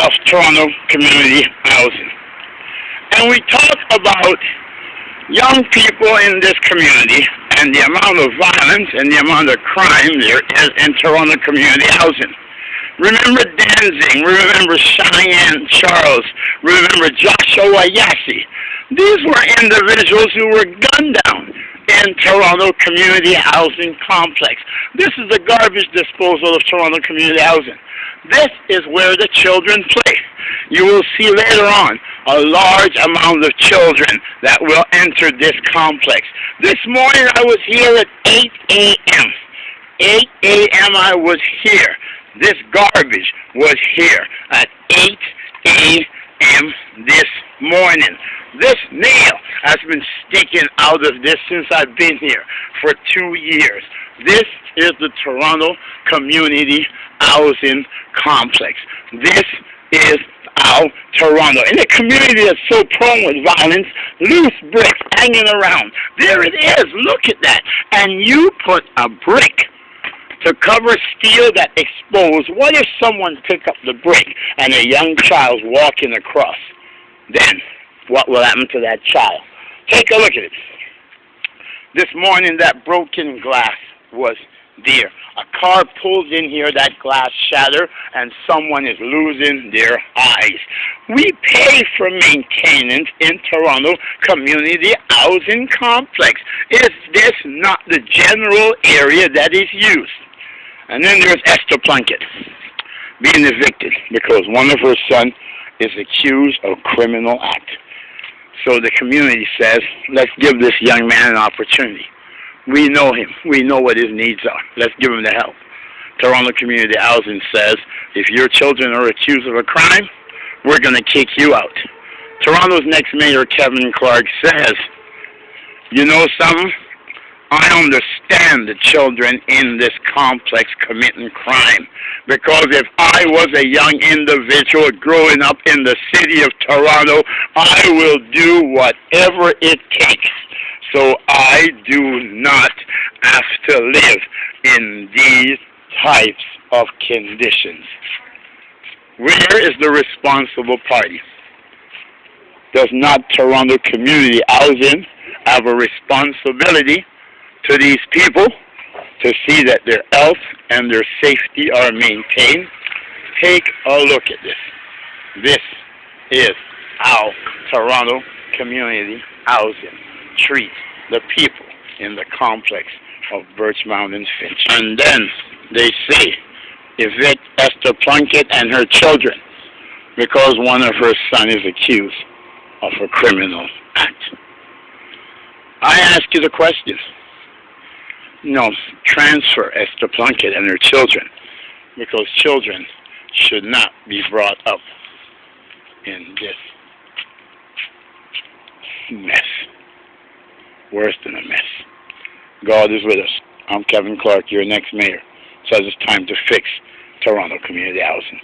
of Toronto Community Housing. And we talk about young people in this community and the amount of violence and the amount of crime there is in Toronto Community Housing. Remember Danzig, remember Cheyenne Charles, remember Joshua Yassi. These were individuals who were gunned down in Toronto Community Housing Complex. This is the garbage disposal of Toronto Community Housing. This is where the children play. You will see later on a large amount of children that will enter this complex. This morning I was here at 8 a.m. 8 a.m. I was here. This garbage was here at 8 a.m. this morning. This nail has been sticking out of this since I've been here for 2 years. This is the Toronto Community Housing Complex. This is our Toronto. In a community that's so prone with violence, loose bricks hanging around. There it is. Look at that. And you put a brick to cover steel that exposed. What if someone pick up the brick and a young child's walking across? Then what will happen to that child? Take a look at it. This morning that broken glass was there. A car pulls in here, that glass shatters, and someone is losing their eyes. We pay for maintenance in Toronto Community Housing Complex. Is this not the general area that is used? And then there's Esther Plunkett being evicted because one of her sons is accused of criminal act. So the community says, let's give this young man an opportunity. We know him. We know what his needs are. Let's give him the help. Toronto Community Housing says, if your children are accused of a crime, we're going to kick you out. Toronto's next mayor, Kevin Clark, says, you know something? I understand the children in this complex committing crime, because if I was a young individual growing up in the city of Toronto, I will do whatever it takes so I do not have to live in these types of conditions. Where is the responsible party? Does not Toronto Community Housing have a responsibility to these people to see that their health and their safety are maintained? Take a look at this. This is how Toronto Community Housing treats the people in the complex of Birchmount and Finch. And then they say, evict Esther Plunkett and her children because one of her sons is accused of a criminal act. I ask you the question. No, transfer Esther Plunkett and her children, because children should not be brought up in this mess. Worse than a mess. God is with us. I'm Kevin Clark, your next mayor. Says it's time to fix Toronto Community Housing.